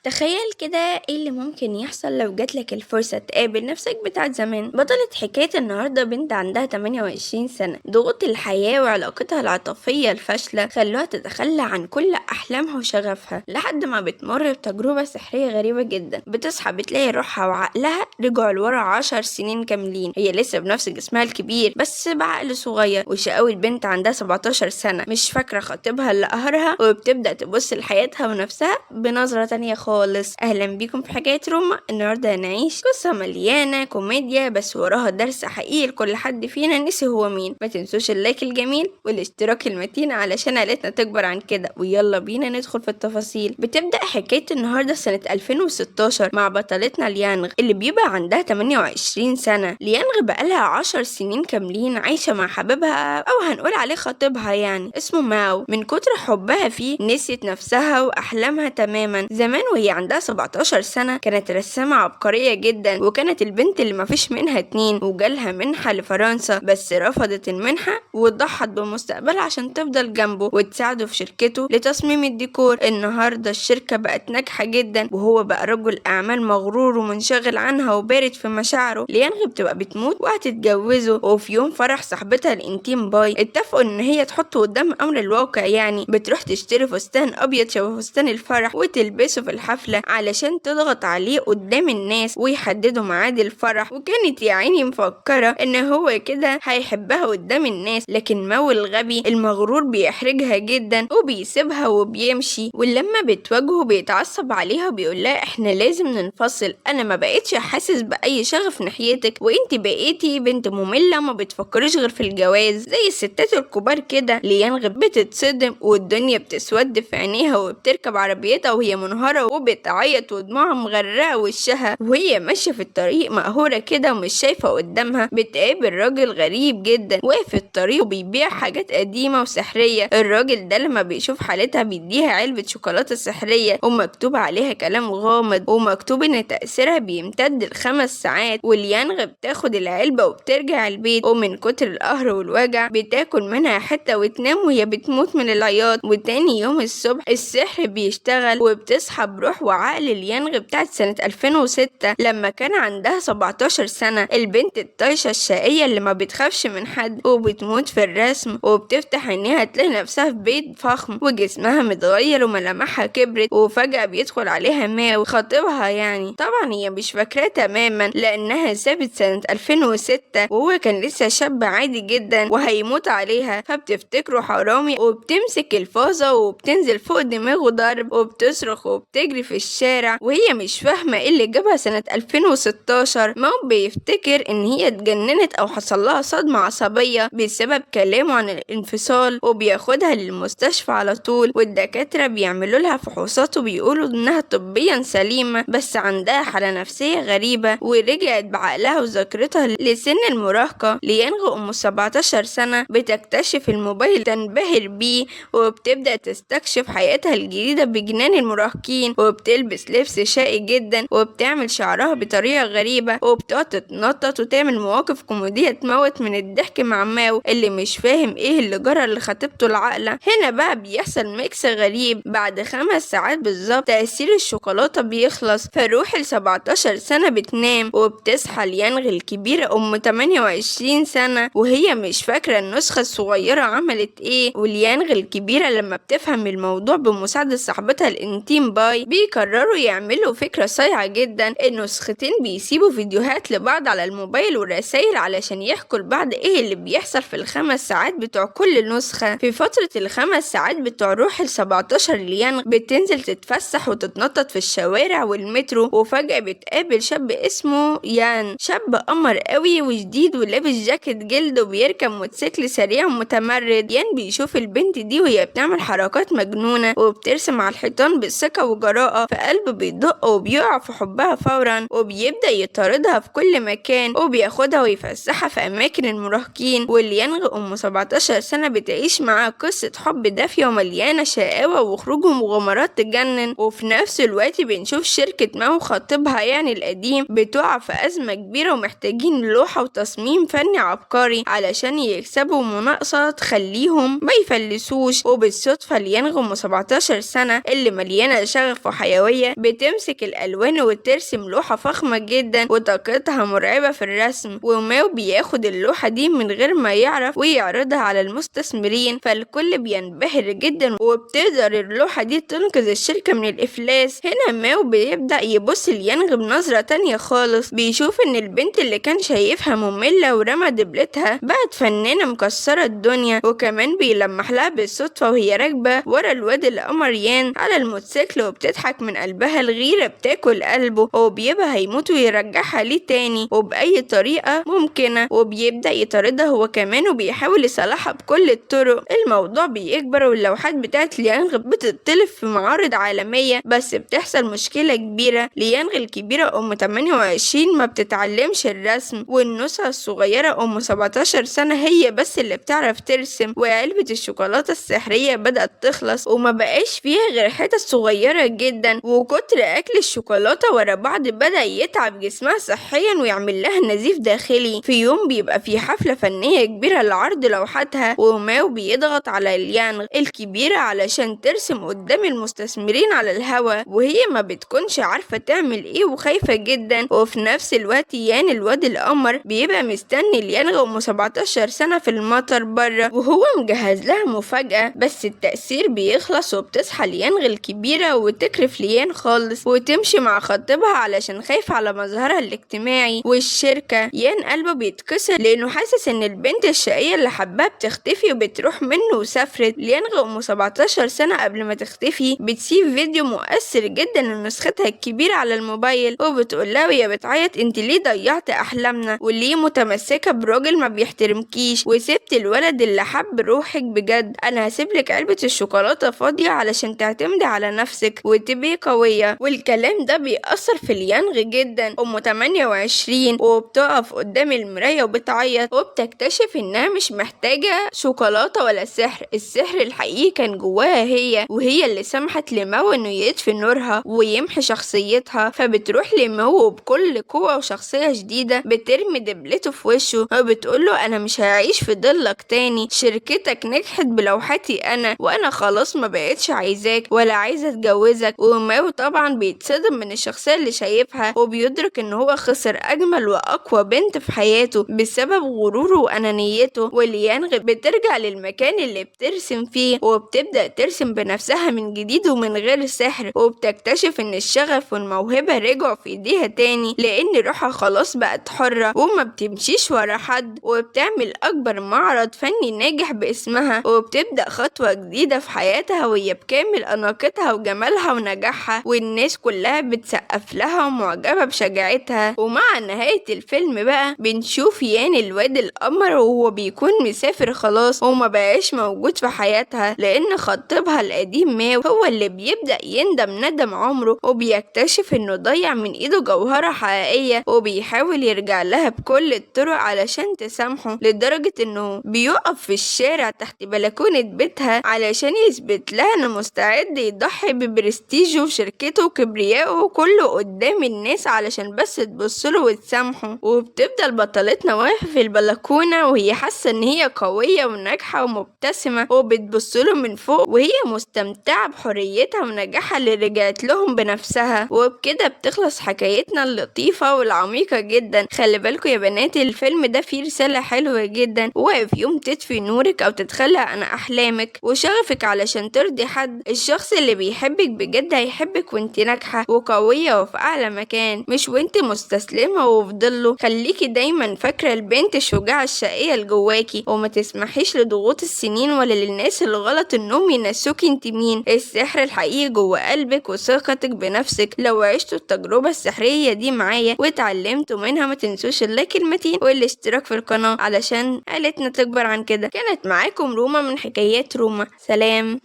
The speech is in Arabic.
تخيل كده ايه اللي ممكن يحصل لو جاتلك الفرصة تقابل نفسك بتاعت زمان. بطلة حكاية النهاردة بنت عندها 28 سنة، ضغوط الحياة وعلاقتها العاطفية الفاشلة خلوها تتخلى عن كل أحلامها وشغفها، لحد ما بتمر بتجربة سحرية غريبة جدا. بتصحى بتلاقي روحها وعقلها رجعوا لورا 10 سنين كاملين. هي لسه بنفس جسمها الكبير بس بعقل صغير. وشقاوة البنت عندها 17 سنة، مش فاكرة خطيبها اللي قهرها، وبتبدأ تبص لحياتها ونفسها بنظرة تانية خالص. اهلا بيكم في حكاية روما. النهاردة هنعيش قصة مليانة كوميديا بس وراها درس حقيقي لكل حد فينا نسي هو مين. ما تنسوش اللايك الجميل والاشتراك المتين علشان عائلتنا تكبر عن كده، ويلا بينا ندخل في التفاصيل. بتبدأ حكاية النهاردة سنة 2016 مع بطلتنا ليانغ اللي بيبقى عندها 28 سنة. ليانغ بقالها 10 سنين كاملين عايشة مع حبيبها، او هنقول عليه خطيبها يعني، اسمه ماو. من كتر حبها فيه نسيت نفسها واحلامها تماما. زمان وهي عندها 17 سنة كانت رسامة عبقرية جدا، وكانت البنت اللي مفيش منها اتنين، وجالها منحة لفرنسا بس رفضت المنحة وضحت بمستقبلها عشان تفضل جنبه وتساعده في شركته لتصميم الديكور. النهاردة الشركة بقت ناجحة جدا، وهو بقى رجل أعمال مغرور ومنشغل عنها وبارد في مشاعره. ليانغ بتبقى بتموت وهتتجوزه، وفي يوم فرح صاحبتها الانتيم باي اتفقوا ان هي تحطه قدام امر الواقع، يعني بتروح تشتري فستان ابيض شبه فستان الفرح وتلبسه في الحفلة علشان تضغط عليه قدام الناس ويحددوا ميعاد الفرح. وكانت يا عيني مفكرة ان هو كده هيحبها قدام الناس، لكن مو الغبي المغرور بيحرجها جدا وبيسيبها وبيمشي. ولما بتواجهه بيتعصب عليها وبيقولها احنا لازم ننفصل، انا ما بقيتش حاسس باي شغف ناحيتك، وانت بقيتي بنت مملة ما بتفكريش غير في الجواز زي الستات الكبار كده. ليانغ بتتصدم والدنيا بتسود في عينيها، وبتركب عربيتها وهي منهارة وبتعيط ودموعها مغرقة وشها. وهي ماشية في الطريق مقهورة كده ومش شايفة قدامها، بتقابل راجل غريب جدا واقف في الطريق وبيبيع حاجات قديمة وسحرية. الراجل ده لما بيشوف حالتها بيديها علبة شوكولاتة سحرية ومكتوب عليها كلام غامض، ومكتوب ان تأثيرها بيمتد ل5 ساعات. واليانغ بتاخد العلبة وبترجع البيت، ومن كتر القهر والوجع بتاكل منها حتة وتنام وهي بتموت من العياط. وتاني يوم الصبح السحر بيشتغل وبتصحى بروح وعقل اليانغ بتاعت سنة 2006 لما كان عندها 17 سنة. البنت الطايشة الشقية اللي ما بتخافش من حد وبتموت في الرسم، وبتفتح عينيها تلاقي نفسها في بيت فخم وجسمها متغير وملامحها كبرت. وفجأة بيدخل عليها ماو خطيبها، يعني طبعا هي مش فاكراه تماما لأنها سابت سنة 2006 وهو كان لسه شاب عادي جدا وهيموت عليها. فبتفتكره حرامي وبتمسك الفازة وبتنزل فوق دماغه ضرب، وبتصرخ وبتجري في الشارع وهي مش فاهمة ايه اللي جابها سنة 2016. ماو بيفتكر ان هي اتجننت او حصل لها صدمة عصبية بسبب كلامه عن الانفصال، وبياخدها للمستشفى على طول. والدكاترة بيعملوا لها فحوصات وبيقولوا انها طبيا سليمة بس عندها حالة نفسية غريبة، ورجعت بعقلها وذاكرتها لسن المراهقة. ليانغ ام 17 سنة بتكتشف الموبايل تنبهر بيه، وبتبدأ تستكشف حياتها الجديدة بجنان المراهقين، وبتلبس لبس شقي جدا وبتعمل شعرها بطريقة غريبة، وبتقعد تتنطط وتعمل مواقف كوميدية تموت من الضحك مع ماو اللي مش فاهم ايه اللي جرى لخطيبته العاقلة. هنا بقى بيحصل ميكس غريب. بعد 5 ساعات بالظبط تأثير الشوكولاتة بيخلص، فروح 17 سنة بتنام، وبتصحى ليانغ الكبيرة ام 28 سنة وهي مش فاكرة النسخة الصغيرة عملت ايه. وليانغ الكبيرة لما بتفهم الموضوع بمساعدة صاحبتها الانتيم باي بيقرروا يعملوا فكرة صايعة جدا. النسختين بيسيبوا فيديوهات لبعض على الموبايل ورسائل علشان يحكوا لبعض ايه اللي بيحصل في ال5 ساعات بتوع كل نسخة. في فترة ال5 ساعات بتوع روح ال17 ليانغ بتنزل تتفسح وتتنطط في الشوارع والمترو، وفجأة بتقابل شاب اسمه يان، شاب قمر قوي وجديد ولابس جاكيت جلد وبيركب موتوسيكل سريع ومتمرد. يان بيشوف البنت دي وهي بتعمل حركات مجنونة وبترسم على الحيطان بثقة وجراءة، فقلبه بيدق وبيقع في حبها فورا، وبيبدأ يطاردها في كل مكان وبياخدها ويفسحها في أماكن المراهقين. واليانغ أم 17 سنة بتعيش معاه قصة حب دافية ومليانة شقاوة وخروج ومغامرات تجنن. وفي نفس الوقت بنشوف شركة ماو خطيبها يعني القديم بتقع في أزمة كبيرة ومحتاجين لوحة وتصميم فني عبقري علشان يكسبوا مناقصة تخليهم ما يفلسوش. وبالصدفة ليانغ أم 17 سنة اللي مليانة شغف وحيوية بتمسك الألوان وترسم لوحة فخمة جدا وطاقتها مرعبة في الرسم، وماو بياخد اللوحة دي من غير ما يعرف ويعرضها على المستثمرين، فالكل بينبهر جدا وبتقدر اللوحة دي تنقذ الشركة من الإفلاس. هنا ماو بيبدأ يبص ليانغ بنظرة تانية خالص، بيشوف إن البنت اللي كان شايفها مملة ورمى دبلتها بقت فنانة مكسرة الدنيا، وكمان بيلمح لها بالصدفة وهي راكبة ورا الواد القمر يان على الموتوسيكل وبتضحك من قلبها. الغيرة بتاكل قلبه وبيبقى هيموت ويرجعها ليه تاني وبأي طريقة ممكنة، وبيبدأ يطاردها هو كمان وبيحاول يصالحها بكل الطرق. الموضوع بيكبر واللوحات بتاعت ليانغ بتتطلب في معارض عالمية، بس بتحصل مشكلة كبيرة. ليانغ الكبيرة أم 28 ما بتتعلمش الرسم، والنسخة الصغيرة أم 17 سنة هي بس اللي بتعرف ترسم، وعلبة الشوكولاتة السحرية بدأت تخلص وما بقاش فيها غير حتت صغيرة جدا، وكتر أكل الشوكولاتة ورا بعض بدأ يتعب جسمها صحيا ويعمل لها نزيف داخلي. في يوم بيبقى في حفلة فنية كبيرة لعرض لوحاتها، وماو بيضغط على ليانغ الكبيرة علشان ترسم قدام المستثمرين على الهوا، وهي ما بتكونش عارفة تعمل ايه وخايفة جدا. وفي نفس الوقت يان الواد القمر بيبقى مستني ليانغ أم 17 سنة في المطر بره، وهو مجهز لها مفاجأة، بس التأثير بيخلص وبتصحى ليانغ الكبيرة وتكرف ليان خالص وتمشي مع خطيبها علشان خايفة على مظهرها الاجتماعي والشركة. يان قلبه بيتكسر لأنه حاسس إن البنت الشقية اللي حبها بتختفي وبتروح منه وسافرت. ليانغ أم 17 سنة قبل ما تختفي بتسيب فيديو مؤثر جدا لنسختها الكبيرة على الموبايل، وبتقول لها وهي بتعيط انت ليه ضيعت أحلامنا وليه متمسكة براجل ما بيحترمكيش وسبت الولد اللي حب روحك بجد. أنا هسيبلك علبة الشوكولاتة فاضية علشان تعتمدي على نفسك وتبقي قوية. والكلام ده بيأثر في ليانغ جدا أم 28، وبتقف قدام المراية وبتعيط وبتكتشف إنها مش محتاجة شوكولاتة ولا سحر. السحر الحقيقي كان جواها هي، وهي اللي سمحت لماو إنه يطفي نورها ويمحي شخصيتها. فبتروح لماو بكل قوة وشخصية جديدة بترمي دبلته في وشه وبتقوله أنا مش هعيش في ضلك تاني، شركتك نجحت بلوحتي أنا وأنا خلاص ما بقتش عايزاك ولا عايزة اتجوزك. وماو طبعا بيتصدم من الشخصية اللي شايفها وبيدرك إن هو خسر أجمل وأقوى بنت في حياته بسبب غروره وأنانيته. وليانغ بترجع للمكان اللي بترسم فيه وبتبدأ ترسم بنفسها من جديد ومن غير سحر، وبتكتشف إن الشغف والموهبة رجعوا في إيديها تاني لأن روحها خلاص بقت حرة وما بتمشيش ورا حد، وبتعمل أكبر معرض فني ناجح باسمها، وبتبدأ خطوة جديدة في حياتها وهي بكامل أناقتها وجمالها ونجاحها، والناس كلها بتسقف لها ومعجبة بشجاعتها. ومع نهاية الفيلم بقى بنشوف يان الواد القمر وهو بيكون مسافر خلاص وما بقاش موجود في حياتها لأن خطيبها القديم ماو هو اللي بيبدأ يندم ندم عمره وبيكتشف إنه ضيع من إيده جوهرة حقيقية وبيحاول يرجع لها بكل الطرق علشان تسامحه، لدرجة إنه بيقف في الشارع تحت بلكونة بيتها علشان يثبت لها إنه مستعد يضحي ببرستيجه وشركته وكبريائه كله قدام الناس علشان بس تبصله وتسامحه. وبتفضل بطلتنا واقفة في البلكونة وهي حاسة إن هي قوية وناجحة ومبتسمة وبتبصله من فوق وهي مستمتعة بحريتها ونجاحها اللي رجعت لهم بنفسها. وبكده بتخلص حكايتنا اللطيفة والعميقة جدا. خلي بالكوا يا بنات الفيلم ده فيه رسالة حلوة جدا، وفي يوم تطفي نورك أو تتخلى عن أحلامك وشغفك علشان ترضي حد، الشخص اللي بيحبك بجد هيحبك وانت ناجحة وقوية وفي أعلى مكان، مش وانت مستسلمة وفي ضله. خليكي دايما فاكرة البنت الشجاعة الشقية اللي جواكي، وما تسمحيش لضغوط السنين ولا للناس الغلط انهم ينسوكي انت مين. السحر الحقيقي جوا قلبك وثقتك بنفسك. لو عشتوا التجربة السحرية دي معايا واتعلمتوا منها ما تنسوش اللايك المتين والاشتراك في القناة علشان عيلتنا تكبر عن كده. كانت معاكم روما من حكايات روما. سلام.